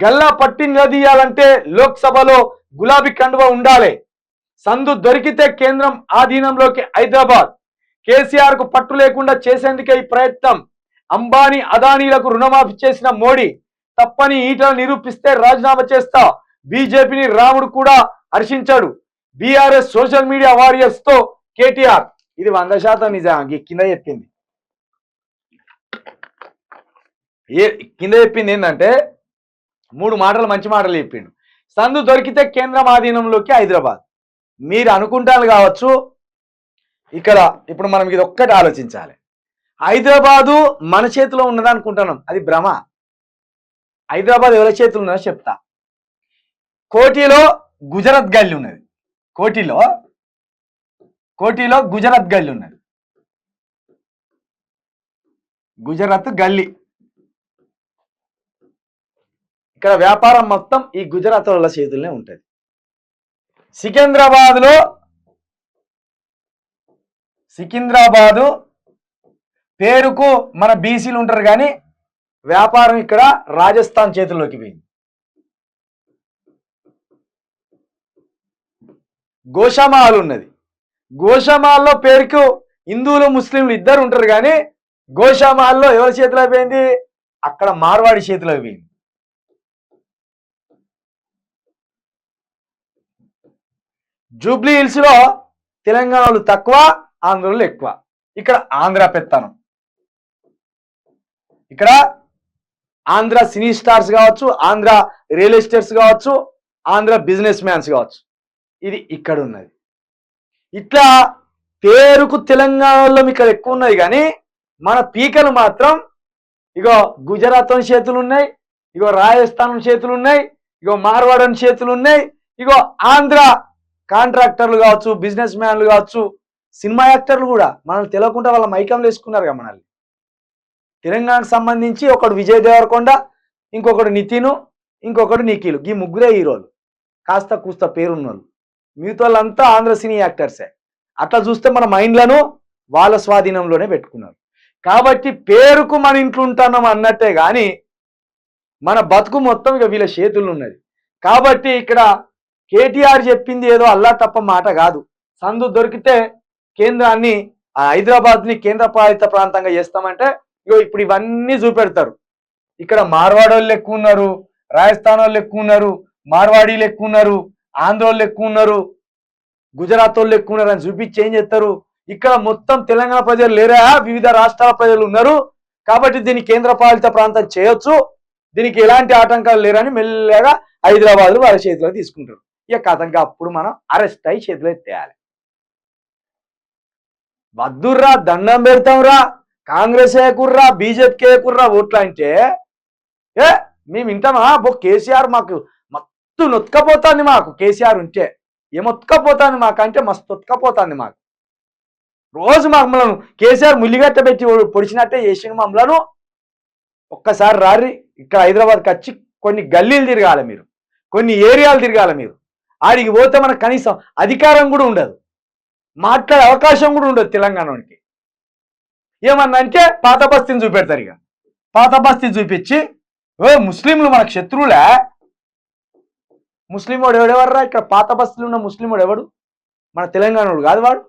గల్లా పట్టి నిలదీయాలంటే లోక్సభలో గులాబీ కండువ ఉండాలి. సందు దొరికితే కేంద్రం ఆధీనంలోకి హైదరాబాద్. కేసీఆర్ కు పట్టు లేకుండా చేసేందుకే ఈ ప్రయత్నం. అంబానీ అదానీలకు రుణమాఫీ చేసిన మోడీ తప్పని ఈటల నిరూపిస్తే రాజీనామా చేస్తా. బీజేపీని రాముడు కూడా హర్షించాడు. బీఆర్ఎస్ సోషల్ మీడియా వారియర్స్ తో కేటీఆర్. ఇది 100% నిజం. కింద చెప్పింది ఏంటంటే 3 మాటలు మంచి మాటలు చెప్పిండు. సందు దొరికితే కేంద్రం ఆధీనంలోకి హైదరాబాద్. మీరు అనుకుంటారు కావచ్చు, ఇక్కడ ఇప్పుడు మనం ఇది ఒక్కటి ఆలోచించాలి. హైదరాబాదు మన చేతిలో ఉన్నది అనుకుంటున్నాం, అది భ్రమ. హైదరాబాద్ ఎవరి చేతిలో ఉన్నదో చెప్తా. కోటిలో గుజరాత్ గల్లీ ఉన్నది. కోటిలో గుజరాత్ గల్లీ ఉన్నది. గుజరాత్ గల్లీ. ఇక్కడ వ్యాపారం మొత్తం ఈ గుజరాత్ వాళ్ళ చేతుల్లోనే ఉంటుంది. సికింద్రాబాదు పేరుకు మన బీసీలు ఉంటారు, కానీ వ్యాపారం ఇక్కడ రాజస్థాన్ చేతుల్లోకి పోయింది. గోషామాల్ ఉన్నది. గోషామాల్లో పేరుకు హిందువులు ముస్లింలు ఇద్దరు ఉంటారు, కానీ గోషామాల్లో ఎవరి చేతిలో అయిపోయింది? అక్కడ మార్వాడి చేతిలో అయిపోయింది. జూబ్లీ హిల్స్ లో తెలంగాణలు తక్కువ, ఆంధ్రలు ఎక్కువ. ఇక్కడ ఆంధ్ర పెత్తనం. ఇక్కడ ఆంధ్ర సినీ స్టార్స్ కావచ్చు, ఆంధ్ర రియల్ ఎస్టేట్స్ కావచ్చు, ఆంధ్ర బిజినెస్ మ్యాన్స్ కావచ్చు. ఇది ఇక్కడ ఉన్నది. ఇట్లా పేరుకు తెలంగాణలో ఇక్కడ ఎక్కువ ఉన్నది, కానీ మన పీకలు మాత్రం ఇగో గుజరాత్ చేతులు ఉన్నాయి, ఇగో రాజస్థాన్ చేతులు ఉన్నాయి, ఇగో మార్వాడని చేతులు ఉన్నాయి, ఇగో ఆంధ్ర కాంట్రాక్టర్లు కావచ్చు, బిజినెస్ మ్యాన్లు కావచ్చు, సినిమా యాక్టర్లు కూడా మనల్ని తెలియకుండా వాళ్ళ మైకంలు వేసుకున్నారు కదా మనల్ని. తెలంగాణకు సంబంధించి ఒకడు విజయ్ దేవరకొండ, ఇంకొకడు నితిన్, ఇంకొకడు నిఖిల్. ఈ ముగ్గురే హీరోలు, కాస్త కూస్త పేరున్నోళ్ళు. మిగతా వాళ్ళంతా ఆంధ్ర సినీ యాక్టర్సే. అట్లా చూస్తే మన మైండ్లను వాళ్ళ స్వాధీనంలోనే పెట్టుకున్నారు. కాబట్టి పేరుకు మన ఇంట్లో ఉంటున్నాం అన్నట్టే కానీ మన బతుకు మొత్తం ఇక వీళ్ళ చేతుల్లో ఉన్నది. కాబట్టి ఇక్కడ కేటీఆర్ చెప్పింది ఏదో అల్లా తప్ప మాట కాదు. సందు దొరికితే కేంద్రాన్ని, హైదరాబాద్ని కేంద్ర పాలిత ప్రాంతంగా చేస్తామంటే ఇగో ఇప్పుడు ఇవన్నీ చూపెడతారు. ఇక్కడ మార్వాడి వాళ్ళు ఎక్కువ ఉన్నారు, రాజస్థాన్ వాళ్ళు ఎక్కువ ఉన్నారు, మార్వాడీలు ఎక్కువ ఉన్నారు, ఆంధ్ర వాళ్ళు ఎక్కువ ఉన్నారు, గుజరాత్ వాళ్ళు ఎక్కువ ఉన్నారు అని చూపించి ఏం చేస్తారు? ఇక్కడ మొత్తం తెలంగాణ ప్రజలు లేరా, వివిధ రాష్ట్రాల ప్రజలు ఉన్నారు, కాబట్టి దీన్ని కేంద్ర పాలిత ప్రాంతం చేయొచ్చు, దీనికి ఎలాంటి ఆటంకాలు లేరని మెల్లగా హైదరాబాద్ వాళ్ళ చేతిలో తీసుకుంటారు. ఇక కథంగా అప్పుడు మనం అరెస్ట్ అయ్యి చేతిలో ఎత్తేయాలి. వద్దుర్రా, దండం పెడతాంరా, కాంగ్రెస్ ఏకుర్రా, బీజేపీకి ఏకుర్రా ఓట్లా అంటే మేము వింటామా? కేసీఆర్ మాకు మస్తు నొత్తుకపోతుంది. మాకు కేసీఆర్ ఉంటే ఏమొత్తుకపోతుంది మాకు అంటే మస్తు ఒత్తుకపోతుంది మాకు. రోజు మమ్మల్ని కేసీఆర్ ముల్లిగట్ట పెట్టి పొడిచినట్టే చేసిండు మమ్మలను. ఒక్కసారి రారి ఇక్కడ హైదరాబాద్కి వచ్చి కొన్ని గల్లీలు తిరగాలి మీరు, కొన్ని ఏరియాలు తిరగాలి మీరు. ఆడికి పోతే మనకు కనీసం అధికారం కూడా ఉండదు, మాట్లాడే అవకాశం కూడా ఉండదు తెలంగాణకి. ఏమన్నా అంటే పాత బస్తీని చూపెడతారు. ఇక పాత బస్తీ చూపించి ముస్లింలు మనకు శత్రువులే. ముస్లిం వాడు ఎవడెవర్రా? ఇక్కడ పాత బస్తీలో ఉన్న ముస్లిం వాడు ఎవడు? మన తెలంగాణోడు కాదు వాడు.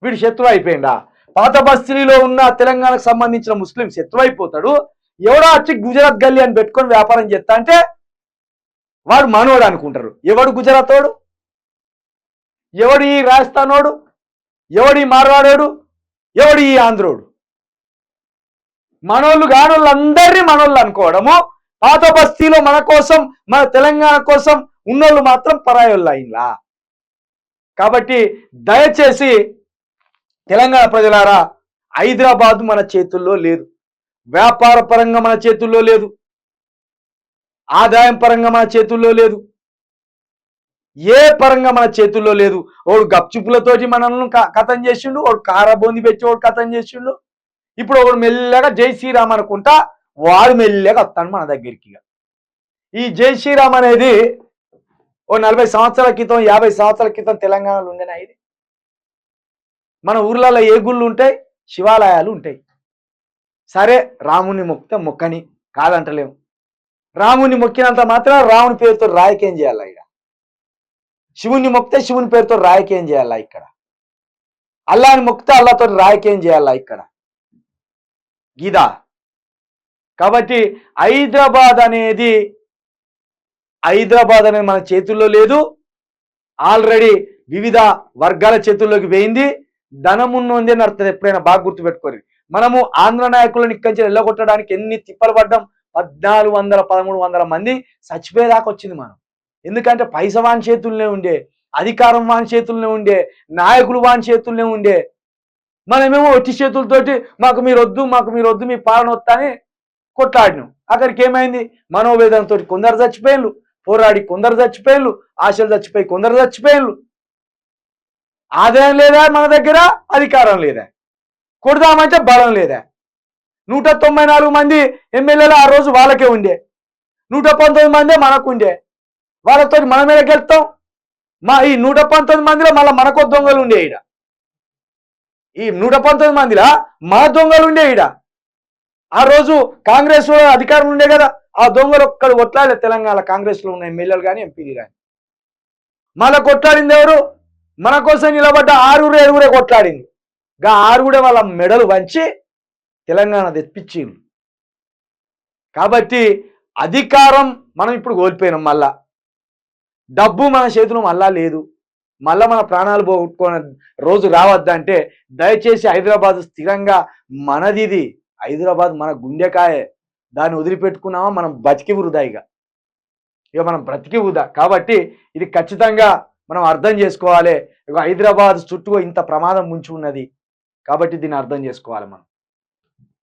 వీడు శత్రువు అయిపోయిందా? పాత బస్తీలో ఉన్న తెలంగాణకు సంబంధించిన ముస్లిం శత్రువు అయిపోతాడు. ఎవడో వచ్చి గుజరాత్ గల్లీ అని పెట్టుకొని వ్యాపారం చేస్తా అంటే వాడు మనోడు అనుకుంటారు. ఎవడు గుజరాత్ వాడు? ఎవడు ఈ రాజస్థానోడు? ఎవడు ఈ మార్వాడోడు? ఎవడు ఈ ఆంధ్రోడు? మనోళ్ళు కానోళ్ళు అందరినీ మనోళ్ళు అనుకోవడము. పాత బస్తీలో మన కోసం, మన తెలంగాణ కోసం ఉన్నోళ్ళు మాత్రం పరాయోళ్ళు అయిందా? కాబట్టి దయచేసి తెలంగాణ ప్రజలారా, హైదరాబాద్ మన చేతుల్లో లేదు, వ్యాపార పరంగా మన చేతుల్లో లేదు, ఆదాయం పరంగా మన చేతుల్లో లేదు, ఏ పరంగా మన చేతుల్లో లేదు. వాడు గప్చుపులతోటి మనల్ని కథం చేసిండు, వాడు కారబోంది పెట్టి వాడు కథం చేసిండు. ఇప్పుడు ఒకడు మెల్లగా జై శ్రీరామ్ అనుకుంటా వాడు మెల్లగా వస్తాడు మన దగ్గరికి. ఈ జై శ్రీరామ్ అనేది ఓ 40 సంవత్సరాల క్రితం, 50 సంవత్సరాల క్రితం తెలంగాణలో ఉండేనా? ఇది మన ఊర్లలో ఏ గుళ్ళు ఉంటాయి? శివాలయాలు ఉంటాయి. సరే, రాముని మొక్కితే మొక్కని కాదంటలేము. రాముని మొక్కినంత మాత్రం రాముని పేరుతో రాయకేం చేయాలా ఇక్కడ? శివుణ్ణి మొక్కితే శివుని పేరుతో రాయకేం చేయాలా ఇక్కడ? అల్లాని మొక్కితే అల్లాతో రాయకేం చేయాలా ఇక్కడ? గీదా. కాబట్టి హైదరాబాద్ అనేది మన చేతుల్లో లేదు. ఆల్రెడీ వివిధ వర్గాల చేతుల్లోకి పోయింది. ధనమున్నోంది అని అర్థం. ఎప్పుడైనా బాగా గుర్తుపెట్టుకోరు. మనము ఆంధ్ర నాయకులను ఇక్కడి నుంచి వెళ్ళగొట్టడానికి ఎన్ని తిప్పలు పడ్డాం. 1400-1300 మంది చచ్చిపోయేదాకా వచ్చింది మనం. ఎందుకంటే పైసా వాని చేతుల్లోనే ఉండే, అధికారం వాని చేతుల్లోనే ఉండే, నాయకులు వాని చేతుల్లోనే ఉండే. మనమేమో ఒట్టి చేతులతోటి మాకు మీరు వద్దు మీ పాలన వస్తా అని కొట్లాడినాం. అక్కడికి ఏమైంది? మనోవేదనతో కొందరు చచ్చిపోయిన్లు, పోరాడి కొందరు చచ్చిపోయిన్లు, ఆశలు చచ్చిపోయి కొందరు చచ్చిపోయిన్లు. ఆదాయం లేదా మన దగ్గర, అధికారం లేదా, కొడదామంటే బలం లేదా. 194 మంది ఎమ్మెల్యేలు ఆ రోజు వాళ్ళకే ఉండే, 119 మందే మనకు ఉండే. వాళ్ళతో మన మీద గెలుస్తాం. ఈ 119 మందిలో మళ్ళీ మనకో దొంగలు ఉండే ఈడ. ఈ 119 మందిలో మన దొంగలు ఉండే ఈడ. ఆ రోజు కాంగ్రెస్ అధికారం ఉండే కదా, ఆ దొంగలు ఒక్కడు కొట్లాడే తెలంగాణ కాంగ్రెస్ లో ఉన్న ఎమ్మెల్యేలు కానీ ఎంపీలు కానీ. మళ్ళా కొట్లాడింది ఎవరు? మన కోసం నిలబడ్డ 6-7 కొట్లాడింది. గా 6 వాళ్ళ మెడలు వంచి తెలంగాణ తెప్పించింది. కాబట్టి అధికారం మనం ఇప్పుడు కోల్పోయినాం. మళ్ళా డబ్బు మన చేతిలో మళ్ళా లేదు. మళ్ళా మన ప్రాణాలు పోగొట్టుకునే రోజు రావద్దంటే దయచేసి హైదరాబాద్ స్థిరంగా మనది. ఇది హైదరాబాద్ మన గుండెకాయే. దాన్ని వదిలిపెట్టుకున్నామా మనం బతికి వృధా. ఇక మనం బ్రతికి వృధా. కాబట్టి ఇది ఖచ్చితంగా మనం అర్థం చేసుకోవాలి. ఇక హైదరాబాద్ చుట్టూ ఇంత ప్రమాదం ముంచి ఉన్నది. కాబట్టి దీన్ని అర్థం చేసుకోవాలి మనం.